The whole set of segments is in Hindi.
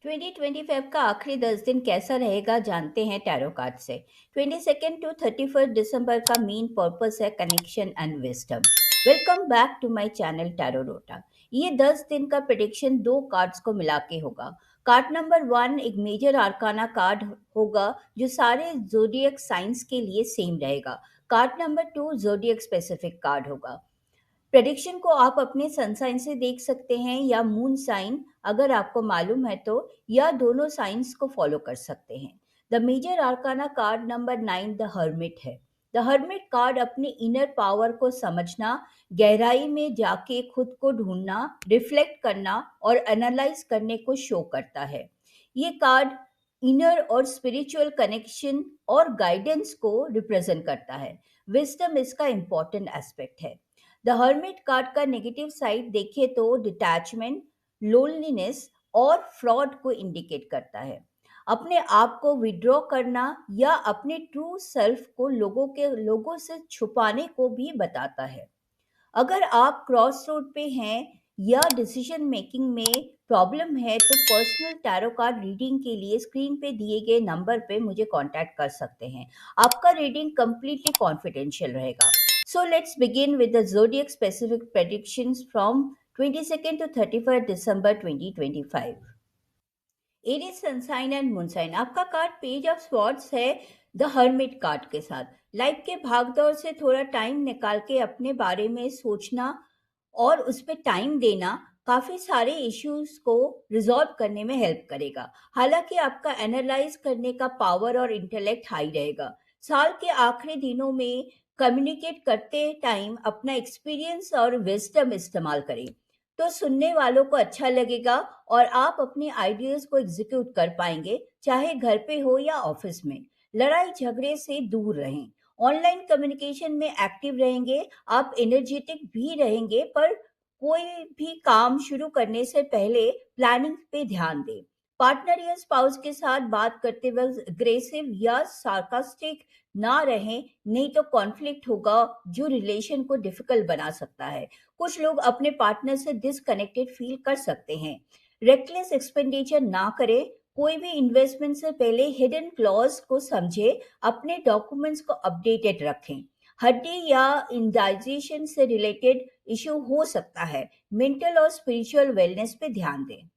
2025 का आखिरी 10 दिन कैसा रहेगा जानते हैं टैरो कार्ड से। 22 टू 31 दिसंबर का मेन पर्पस है connection and wisdom. Welcome back to my channel tarot rota. ये 10 दिन का प्रेडिक्शन दो कार्ड्स को मिला के होगा। कार्ड नंबर 1 एक मेजर आर्काना कार्ड होगा जो सारे जोडियक साइंस के लिए सेम रहेगा। Card number 2 zodiac specific card होगा। प्रेडिक्शन को आप अपने सन साइन से देख सकते हैं या मून साइन अगर आपको मालूम है तो, या दोनों साइंस को फॉलो कर सकते हैं। The major arcana card number 9 the hermit है। द हर्मिट कार्ड अपने इनर पावर को समझना, गहराई में जाके खुद को ढूंढना, रिफ्लेक्ट करना और एनालाइज करने को शो करता है। ये कार्ड इनर और स्पिरिचुअल कनेक्शन और गाइडेंस को रिप्रेजेंट करता है। विजडम इसका इंपॉर्टेंट एस्पेक्ट है। द हर्मिट कार्ड का नेगेटिव साइड देखें तो डिटैचमेंट, लोनलीनेस और फ्रॉड को इंडिकेट करता है। अपने आप को विड्रॉ करना या अपने ट्रू सेल्फ को लोगों से छुपाने को भी बताता है। अगर आप क्रॉस रोड पे हैं या डिसीजन मेकिंग में प्रॉब्लम है तो पर्सनल टैरो कार्ड रीडिंग के लिए स्क्रीन पे दिए गए नंबर पे मुझे कांटेक्ट कर सकते हैं। आपका रीडिंग कंप्लीटली कॉन्फिडेंशियल रहेगा। So let's begin with the zodiac specific predictions from 22 to 31 December 2025। Aries sun sign and moon sign. आपका कार्ड पेज ऑफ स्वॉर्ड्स है द हर्मिट कार्ड के साथ। लाइफ के भागदौड़ से थोड़ा टाइम निकाल के अपने बारे में सोचना और उस पे टाइम देना काफी सारे इश्यूज को रिजॉल्व करने में हेल्प करेगा। हालांकि आपका एनालाइज करने का पावर और इंटेलेक्ट हाई रहेगा। साल के आखिरी दिनों में कम्युनिकेट करते टाइम अपना एक्सपीरियंस और विजडम इस्तेमाल करें तो सुनने वालों को अच्छा लगेगा और आप अपने आइडियाज को एग्जीक्यूट कर पाएंगे, चाहे घर पे हो या ऑफिस में। लड़ाई झगड़े से दूर रहें। ऑनलाइन कम्युनिकेशन में एक्टिव रहेंगे। आप एनर्जेटिक भी रहेंगे, पर कोई भी काम शुरू करने से पहले प्लानिंग पे ध्यान दें। पार्टनर या स्पाउस के साथ बात करते वक्त अग्रेसिव या सार्कास्टिक ना रहें, नहीं तो कॉन्फ्लिक्ट होगा जो रिलेशन को डिफिकल्ट बना सकता है। कुछ लोग अपने पार्टनर से डिसकनेक्टेड फील कर सकते हैं। रेकलेस एक्सपेंडिचर ना करें। कोई भी इन्वेस्टमेंट से पहले हिडन क्लॉज को समझे। अपने डॉक्यूमेंट्स को अपडेटेड रखें। हड्डी या इंडाइजेशन से रिलेटेड इश्यू हो सकता है। मेंटल और स्पिरिचुअल वेलनेस पे ध्यान दें।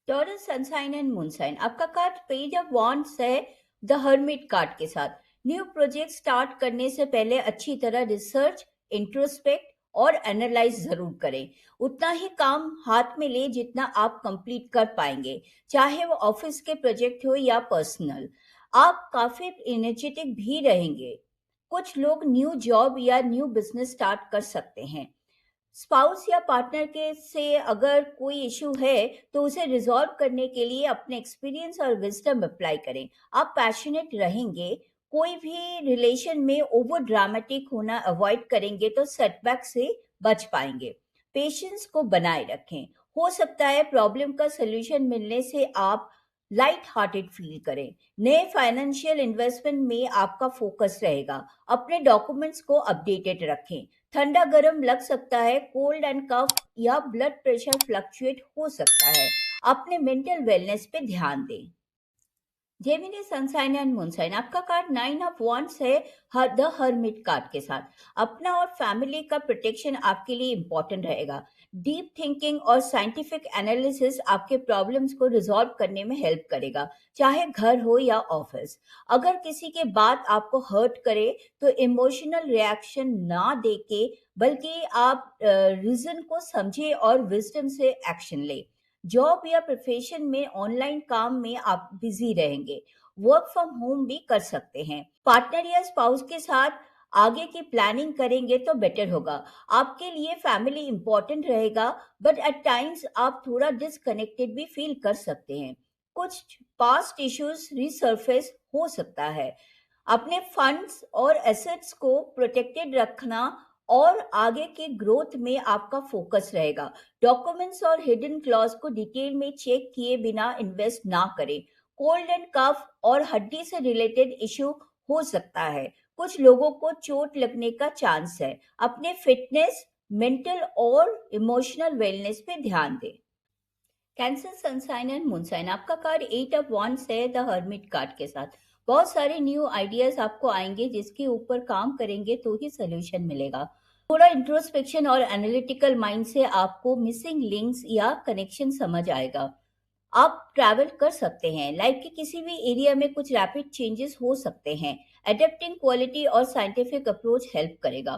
Taurus sun sign and moon sign. आपका कार्ड पेज ऑफ वॉन्ड्स है द हर्मिट कार्ड के साथ। न्यू प्रोजेक्ट स्टार्ट करने से पहले अच्छी तरह रिसर्च, इंट्रोस्पेक्ट और एनालाइज जरूर करें। उतना ही काम हाथ में ले जितना आप कंप्लीट कर पाएंगे, चाहे वो ऑफिस के प्रोजेक्ट हो या पर्सनल। आप काफी एनर्जेटिक भी रहेंगे। कुछ लोग न्यू जॉब या न्यू बिजनेस स्टार्ट कर सकते हैं। स्पाउस या पार्टनर के से अगर कोई इशू है तो उसे रिजॉल्व करने के लिए अपने एक्सपीरियंस और विजडम अप्लाई करें। आप पैशनेट रहेंगे। कोई भी रिलेशन में ओवर ड्रामेटिक होना अवॉइड करेंगे तो सेटबैक से बच पाएंगे। पेशेंस को बनाए रखें। हो सकता है प्रॉब्लम का सलूशन मिलने से आप लाइट हार्टेड फील करें। नए फाइनेंशियल इन्वेस्टमेंट में आपका फोकस रहेगा। अपने डॉक्यूमेंट्स को अपडेटेड रखें। ठंडा गर्म लग सकता है। कोल्ड एंड कफ या ब्लड प्रेशर फ्लक्चुएट हो सकता है। अपने मेंटल वेलनेस पे ध्यान दें। Gemini sun sign and moon sign. आपका कार्ड 9 ऑफ वॉन्ड्स है द हर्मिट कार्ड के साथ। अपना और फैमिली का प्रोटेक्शन आपके लिए इंपॉर्टेंट रहेगा। डीप थिंकिंग और साइंटिफिक एनालिसिस आपके प्रॉब्लम्स को रिजॉल्व करने में हेल्प करेगा, चाहे घर हो या ऑफिस। अगर किसी के बात आपको हर्ट करे तो इमोशनल रिएक्शन ना देके बल्कि आप रीजन को समझे और विजडम से एक्शन ले। जॉब या प्रोफेशन में ऑनलाइन काम में आप बिजी रहेंगे। वर्क फ्रॉम होम भी कर सकते हैं। पार्टनर या स्पाउस के साथ आगे की प्लानिंग करेंगे तो बेटर होगा। आपके लिए फैमिली इंपॉर्टेंट रहेगा, बट एट टाइम्स आप थोड़ा डिसकनेक्टेड भी फील कर सकते हैं। कुछ पास्ट इश्यूज रिसर्फेस हो सकता है। अपने फंड्स और एसेट्स को प्रोटेक्टेड रखना और आगे के ग्रोथ में आपका फोकस रहेगा। डॉक्यूमेंट्स और हिडन क्लॉज को डिटेल में चेक किए बिना इन्वेस्ट ना करें। कोल्ड एंड कफ और हड्डी से रिलेटेड इश्यू हो सकता है। कुछ लोगों को चोट लगने का चांस है। अपने फिटनेस, मेंटल और इमोशनल वेलनेस पे ध्यान दें। कैंसर सनसाइन एंड मूनसाइन आपका कार्ड एट ऑफ वॉन्ड्स है द हर्मिट कार्ड के साथ। बहुत सारे न्यू आइडियाज आपको आएंगे जिसके ऊपर काम करेंगे तो ही सोल्यूशन मिलेगा। थोड़ा इंट्रोस्पेक्शन और एनालिटिकल माइंड से आपको मिसिंग लिंक्स या कनेक्शन समझ आएगा। आप ट्रैवल कर सकते हैं। लाइफ के किसी भी एरिया में कुछ रैपिड चेंजेस हो सकते हैं। अडेप्टिंग क्वालिटी और साइंटिफिक अप्रोच हेल्प करेगा।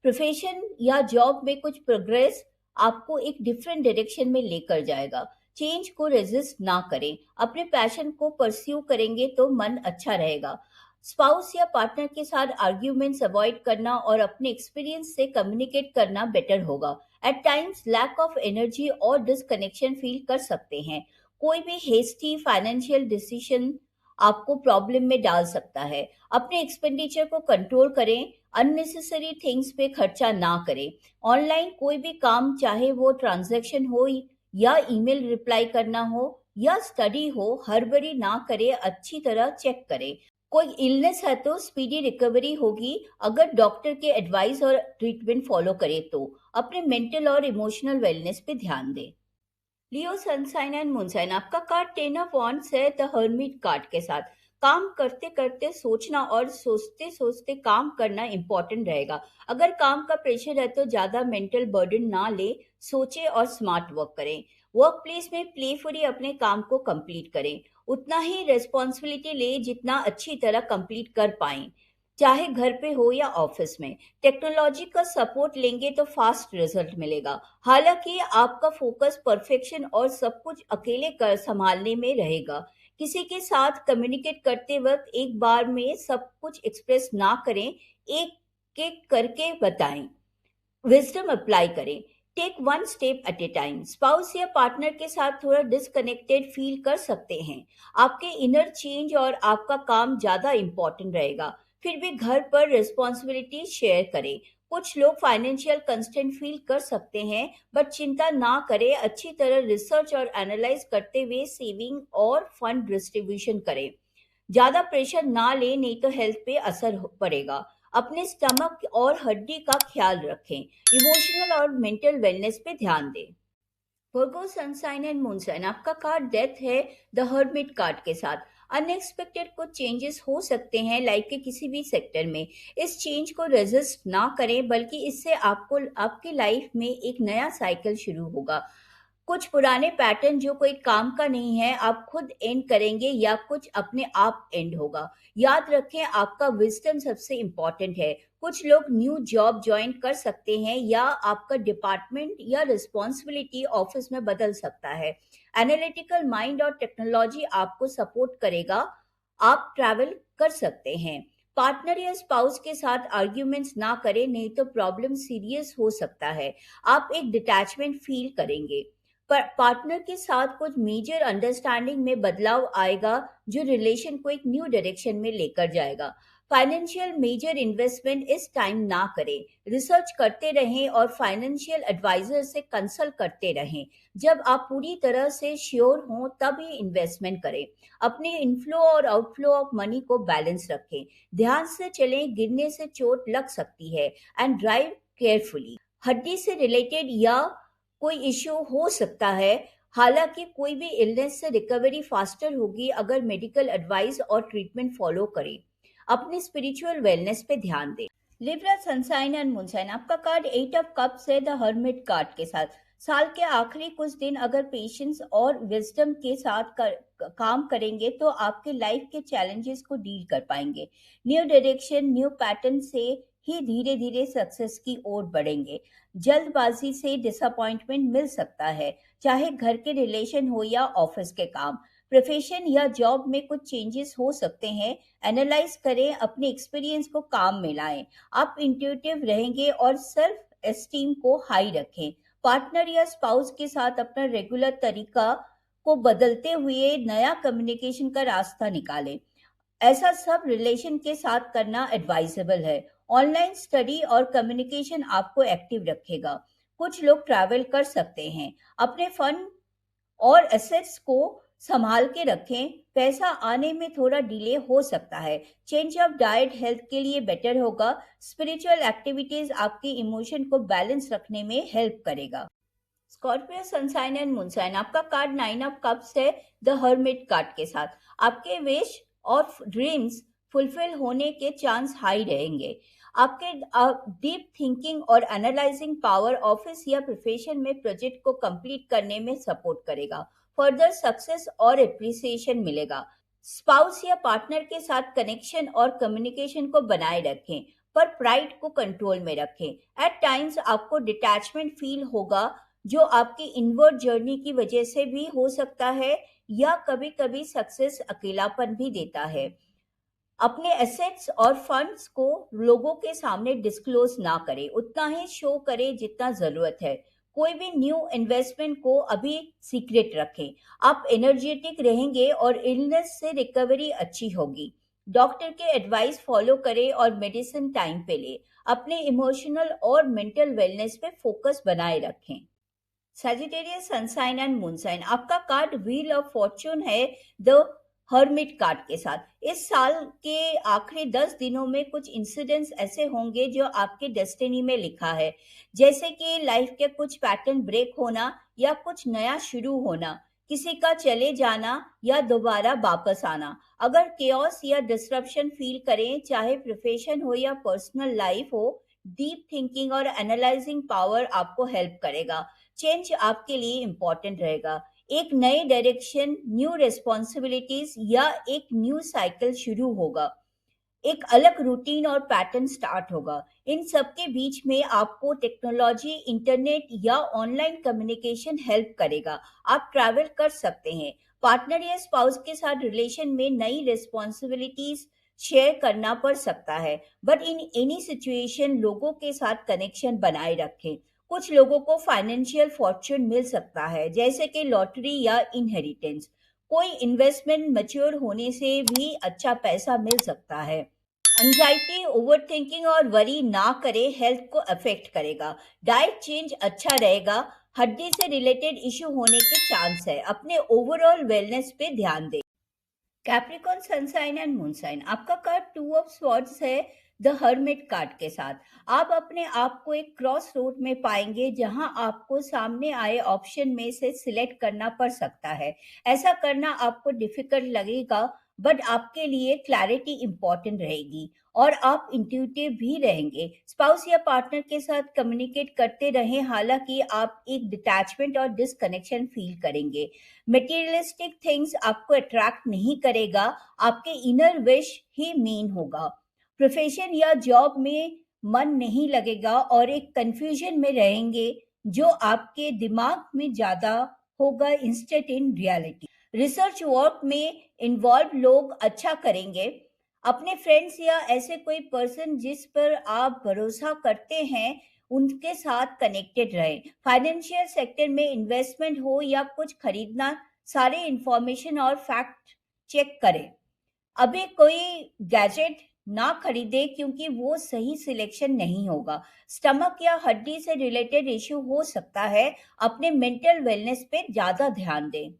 प्रोफेशन या जॉब में कुछ प्रोग्रेस आपको एक डिफरेंट डायरेक्शन में लेकर जाएगा। चेंज को रेजिस्ट ना करें। अपने पैशन को परस्यू करेंगे तो मन अच्छा रहेगा। स्पाउस या पार्टनर के साथ आर्ग्यूमेंट्स अवॉइड करना और अपने एक्सपीरियंस से कम्युनिकेट करना बेटर होगा। At times lack of energy और डिसकनेक्शन फील कर सकते हैं। कोई भी हेस्टी फाइनेंशियल डिसीजन आपको प्रॉब्लम में डाल सकता है। अपने एक्सपेंडिचर को कंट्रोल करें। अननेसेसरी थिंग्स पे खर्चा ना करें। ऑनलाइन कोई भी काम, चाहे वो ट्रांजैक्शन हो या ईमेल रिप्लाई करना हो या स्टडी हो, हड़बड़ी ना करें, अच्छी तरह चेक करें। कोई इलनेस है तो स्पीडी रिकवरी होगी अगर डॉक्टर के एडवाइस और ट्रीटमेंट फॉलो करें तो। अपने मेंटल और इमोशनल वेलनेस पे ध्यान दें। लियो सनसाइन एंड मूनसाइन आपका कार्ड टेन ऑफ वॉन्ड्स है द हर्मिट कार्ड के साथ। काम करते करते सोचना और सोचते सोचते काम करना इंपॉर्टेंट रहेगा। अगर काम का प्रेशर है तो ज्यादा मेंटल बर्डन ना ले। सोचे और स्मार्ट वर्क करें। वर्क प्लेस में प्लेफुली अपने काम को कंप्लीट करें। उतना ही रेस्पॉन्सिबिलिटी ले जितना अच्छी तरह कंप्लीट कर पाए, चाहे घर पे हो या ऑफिस में। टेक्नोलॉजी का सपोर्ट लेंगे तो फास्ट रिजल्ट मिलेगा। हालांकि आपका फोकस परफेक्शन और सब कुछ अकेले कर संभालने में रहेगा। किसी के साथ कम्युनिकेट करते वक्त एक बार में सब कुछ एक्सप्रेस ना करें, एक एक करके बताएं। विजडम अप्लाई करें। Take one step at a time. Spouse या पार्टनर के साथ थोड़ा डिस्कनेक्टेड फील कर सकते हैं। आपके इनर चेंज और आपका काम ज्यादा इंपॉर्टेंट रहेगा। फिर भी घर पर रिस्पॉन्सिबिलिटी शेयर करें। कुछ लोग फाइनेंशियल कंस्टेंट फील कर सकते हैं, बट चिंता ना करें। अच्छी तरह रिसर्च और एनालाइज करते हुए सेविंग और फंड डिस्ट्रीब्यूशन करें। ज्यादा प्रेशर ना ले, नहीं तो हेल्थ पे असर पड़ेगा। अपने स्टमक और हड्डी का ख्याल रखें। इमोशनल और मेंटल वेलनेस पे ध्यान दें। वर्गो सनसाइन एंड मूनसाइन आपका कार्ड डेथ है द हर्मिट कार्ड के साथ। अनएक्सपेक्टेड कुछ चेंजेस हो सकते हैं लाइफ के किसी भी सेक्टर में। इस चेंज को रेजिस्ट ना करें, बल्कि इससे आपको आपकी लाइफ में एक नया साइकिल शुरू होगा। कुछ पुराने पैटर्न जो कोई काम का नहीं है, आप खुद एंड करेंगे या कुछ अपने आप एंड होगा। याद रखें, आपका विजडम सबसे इम्पोर्टेंट है। कुछ लोग न्यू जॉब ज्वाइन कर सकते हैं या आपका डिपार्टमेंट या रिस्पॉन्सिबिलिटी ऑफिस में बदल सकता है। एनालिटिकल माइंड और टेक्नोलॉजी आपको सपोर्ट करेगा। आप ट्रैवल कर सकते हैं। पार्टनर या स्पाउस के साथ आर्ग्यूमेंट्स ना करें, नहीं तो प्रॉब्लम सीरियस हो सकता है। आप एक डिटैचमेंट फील करेंगे। पर पार्टनर के साथ कुछ मेजर अंडरस्टैंडिंग में बदलाव आएगा जो रिलेशन को एक न्यू डायरेक्शन में लेकर जाएगा। फाइनेंशियल मेजर इन्वेस्टमेंट इस टाइम ना करें। रिसर्च करते रहें और फाइनेंशियल एडवाइजर से कंसल्ट करते रहें। जब आप पूरी तरह से श्योर हों तब ही इन्वेस्टमेंट करें। अपने इनफ्लो और आउटफ्लो ऑफ मनी को बैलेंस रखें। ध्यान से चलें, गिरने से चोट लग सकती है। And drive carefully. हड्डी से रिलेटेड या कोई इश्यू हो सकता है। हालांकि कोई भी इलनेस से रिकवरी फास्टर होगी अगर मेडिकल एडवाइस और ट्रीटमेंट फॉलो करें। अपने स्पिरिचुअल वेलनेस पे ध्यान दें। लिब्रा सनसाइन एंड मूनसाइन आपका कार्ड एट ऑफ कप्स है द हर्मिट कार्ड के साथ। साल के आखिरी कुछ दिन अगर पेशेंस और विजडम के साथ काम करेंगे तो आपके लाइफ के चैलेंजेस को डील कर पाएंगे। न्यू डायरेक्शन, न्यू पैटर्न से ही धीरे धीरे सक्सेस की ओर बढ़ेंगे। जल्दबाजी से डिसअपॉइंटमेंट मिल सकता है, चाहे घर के रिलेशन हो या ऑफिस के काम। प्रोफेशन या जॉब में कुछ चेंजेस हो सकते हैं। एनालाइज करें, अपने एक्सपीरियंस को काम में लाएं। आप इंट्यूटिव रहेंगे और सेल्फ एस्टीम को हाई रखें। पार्टनर या स्पाउस के साथ अपना रेगुलर तरीका को बदलते हुए नया कम्युनिकेशन का रास्ता निकालें। ऐसा सब रिलेशन के साथ करना एडवाइजेबल है। ऑनलाइन स्टडी और कम्युनिकेशन आपको एक्टिव रखेगा। कुछ लोग ट्रैवल कर सकते हैं। अपने फंड और एसेट्स को संभाल के रखें। पैसा आने में थोड़ा डिले हो सकता है। चेंज ऑफ डाइट हेल्थ के लिए बेटर होगा। स्पिरिचुअल एक्टिविटीज आपके इमोशन को बैलेंस रखने में हेल्प करेगा। स्कॉर्पियो सनसाइन एंड मूनसाइन आपका कार्ड नाइन ऑफ कप्स है द हर्मिट कार्ड के साथ। आपके विश और ड्रीम्स फुलफिल होने के चांस हाई रहेंगे। आपके डीप थिंकिंग और एनालाइजिंग पावर ऑफिस या प्रोफेशन में प्रोजेक्ट को कंप्लीट करने में सपोर्ट करेगा। फर्दर सक्सेस और एप्रिसिएशन मिलेगा। स्पाउस या पार्टनर के साथ कनेक्शन और कम्युनिकेशन को बनाए रखें, पर प्राइड को कंट्रोल में रखें। एट टाइम्स आपको डिटैचमेंट फील होगा, जो आपकी इनवर्ड जर्नी की वजह से भी हो सकता है, या कभी-कभी सक्सेस अकेलापन भी देता है। अपने एसेट्स और फंड्स को लोगों के सामने डिस्क्लोज ना करें, उतना ही शो करें जितना जरूरत है। कोई भी न्यू इन्वेस्टमेंट को अभी सीक्रेट रखें। आप एनर्जेटिक रहेंगे और इलनेस से रिकवरी अच्छी होगी। डॉक्टर के एडवाइस फॉलो करें और मेडिसिन टाइम पे लें। अपने इमोशनल और मेंटल वेलनेस पे फोकस बनाए रखें। सैजिटेरियस सनसाइन एंड मूनसाइन आपका कार्ड व्हील ऑफ फॉर्च्यून है द हर्मिट कार्ड के साथ। इस साल के आखिरी 10 दिनों में कुछ इंसिडेंट्स ऐसे होंगे जो आपके डेस्टिनी में लिखा है, जैसे कि लाइफ के कुछ पैटर्न ब्रेक होना या कुछ नया शुरू होना, किसी का चले जाना या दोबारा वापस आना। अगर केओस या डिस्ट्रप्शन फील करें, चाहे प्रोफेशन हो या पर्सनल लाइफ हो, डीप थिंकिंग और एनालाइजिंग पावर आपको हेल्प करेगा। चेंज आपके लिए इम्पोर्टेंट रहेगा। एक नई डायरेक्शन, न्यू रिस्पॉन्सिबिलिटीज या एक न्यू साइकिल शुरू होगा। एक अलग रूटीन और पैटर्न स्टार्ट होगा। इन सब के बीच में आपको टेक्नोलॉजी, इंटरनेट या ऑनलाइन कम्युनिकेशन हेल्प करेगा। आप ट्रैवल कर सकते हैं। पार्टनर या स्पाउस के साथ रिलेशन में नई रिस्पॉन्सिबिलिटीज शेयर करना पड़ सकता है, बट इन एनी सिचुएशन लोगों के साथ कनेक्शन बनाए रखें। कुछ लोगों को फाइनेंशियल फॉर्च्यून मिल सकता है, जैसे कि लॉटरी या इनहेरिटेंस। कोई इन्वेस्टमेंट मैच्योर होने से भी अच्छा पैसा मिल सकता है। एंजाइटी, ओवरथिंकिंग और वरी ना करें, हेल्थ को अफेक्ट करेगा। डाइट चेंज अच्छा रहेगा। हड्डी से रिलेटेड इश्यू होने के चांस है। अपने ओवरऑल वेलनेस पे ध्यान दें। कैप्रिकॉन सनसाइन एंड मूनसाइन आपका कार्ड टू ऑफ स्वॉर्ड्स है द हर्मिट कार्ड के साथ। आप अपने आप को एक क्रॉस रोड में पाएंगे, जहां आपको सामने आए ऑप्शन में से सिलेक्ट करना पड़ सकता है। ऐसा करना आपको डिफिकल्ट लगेगा, बट आपके लिए क्लैरिटी इंपॉर्टेंट रहेगी और आप इंट्यूटिव भी रहेंगे। स्पाउस या पार्टनर के साथ कम्युनिकेट करते रहें, हालांकि आप एक डिटैचमेंट और डिसकनेक्शन फील करेंगे। मटेरियलिस्टिक थिंग्स आपको अट्रैक्ट नहीं करेगा, आपके इनर विश ही मेन होगा। प्रोफेशन या जॉब में मन नहीं लगेगा और एक कंफ्यूजन में रहेंगे, जो आपके दिमाग में ज्यादा होगा instead in reality. Research work में इन्वॉल्व लोग अच्छा करेंगे। अपने फ्रेंड्स या ऐसे कोई पर्सन जिस पर आप भरोसा करते हैं, उनके साथ कनेक्टेड रहें। फाइनेंशियल सेक्टर में इन्वेस्टमेंट हो या कुछ खरीदना, सारे इंफॉर्मेशन और फैक्ट चेक करें। अभी कोई गैजेट ना खरीदे, क्योंकि वो सही सिलेक्शन नहीं होगा। स्टमक या हड्डी से रिलेटेड इश्यू हो सकता है। अपने मेंटल वेलनेस पे ज्यादा ध्यान दें।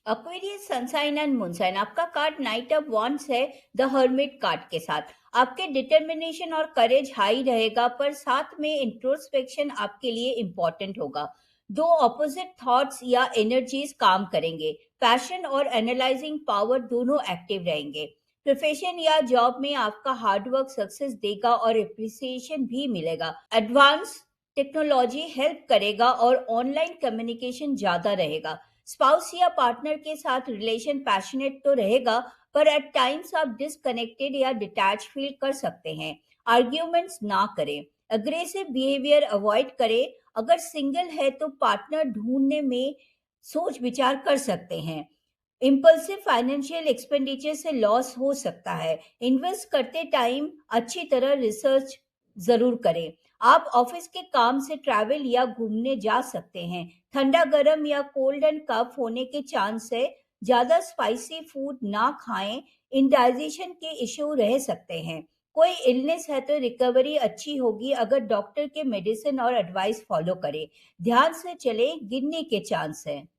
अक्वेरियस सनसाइन एंड मूनसाइन आपका कार्ड नाइट ऑफ वॉन्ड्स है द हर्मिट कार्ड के साथ। आपके डिटर्मिनेशन और करेज हाई रहेगा, पर साथ में इंट्रोस्पेक्शन आपके लिए इंपॉर्टेंट होगा। दो ऑपोजिट थॉट्स या एनर्जीज काम करेंगे। पैशन और एनालाइजिंग पावर दोनों एक्टिव रहेंगे। प्रोफेशन या जॉब में आपका हार्डवर्क सक्सेस देगा और एप्रिसिएशन भी मिलेगा। एडवांस टेक्नोलॉजी हेल्प करेगा और ऑनलाइन कम्युनिकेशन ज्यादा रहेगा। स्पाउस या पार्टनर के साथ रिलेशन पैशनेट तो रहेगा, पर एट टाइम्स आप डिसकनेक्टेड या डिटैच फील कर सकते हैं। आर्ग्यूमेंट्स ना करें। अग्रेसिव बिहेवियर अवॉइड करें। अगर सिंगल है तो पार्टनर ढूंढने में सोच विचार कर सकते हैं। इम्पल्सिव फाइनेंशियल एक्सपेंडिचर से लॉस हो सकता है। इन्वेस्ट करते टाइम अच्छी तरह रिसर्च जरूर करें। आप ऑफिस के काम से ट्रैवल या घूमने जा सकते हैं। ठंडा गर्म या कोल्ड एंड कफ होने के चांस है। ज्यादा स्पाइसी फूड ना खाएं, इंडाइजेशन के इश्यू रह सकते हैं। कोई इलनेस है तो रिकवरी अच्छी होगी अगर डॉक्टर के मेडिसिन और एडवाइस फॉलो करें। ध्यान से चले, गिरने के चांस है।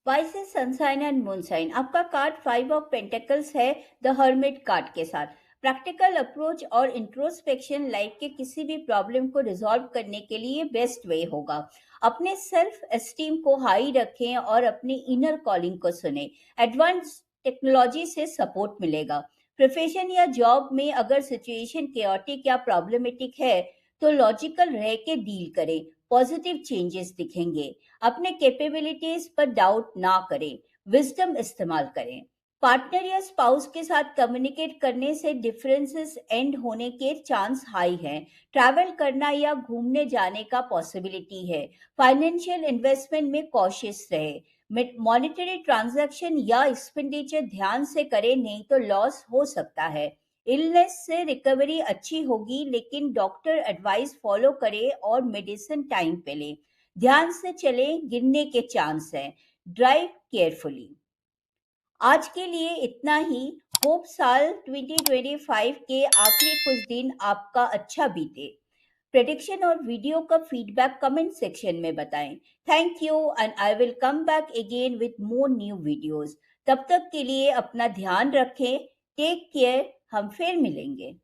वाइसेस सनसाइन एंड मूनसाइन आपका कार्ड फाइव ऑफ पेंटिकल्स है द हर्मिट कार्ड के साथ। प्रैक्टिकल अप्रोच और इंट्रोस्पेक्शन लाइफ के किसी भी प्रॉब्लम को रिजॉल्व करने के लिए बेस्ट वे होगा। अपने सेल्फ एस्टीम को हाई रखें और अपने इनर कॉलिंग को सुने। एडवांस टेक्नोलॉजी से सपोर्ट मिलेगा। प्रोफेशन या जॉब में अगर सिचुएशन केओटिक या प्रॉब्लमेटिक है तो लॉजिकल रह के डील करें। पॉजिटिव चेंजेस दिखेंगे। अपने कैपेबिलिटीज पर डाउट ना करें। विजडम इस्तेमाल करें। पार्टनर या स्पाउस के साथ कम्युनिकेट करने से डिफरेंसेस एंड होने के चांस हाई हैं। ट्रैवल करना या घूमने जाने का पॉसिबिलिटी है। फाइनेंशियल इन्वेस्टमेंट में कॉशियस रहे। मॉनेटरी ट्रांजैक्शन या एक्सपेंडिचर ध्यान से करें, नहीं तो लॉस हो सकता है। इलनेस से रिकवरी अच्छी होगी, लेकिन डॉक्टर एडवाइस फॉलो करें और मेडिसिन टाइम पे लें। ध्यान से चलें, गिरने के चांस हैं। Drive carefully. आज के लिए इतना ही। होप साल 2025 के आखिरी कुछ दिन आपका अच्छा बीते। प्रेडिक्शन और वीडियो का फीडबैक कमेंट सेक्शन में बताएं। Thank you and I will come back again with more new videos. तब तक के लिए अपना ध्यान रखें। Take care. हम फिर मिलेंगे।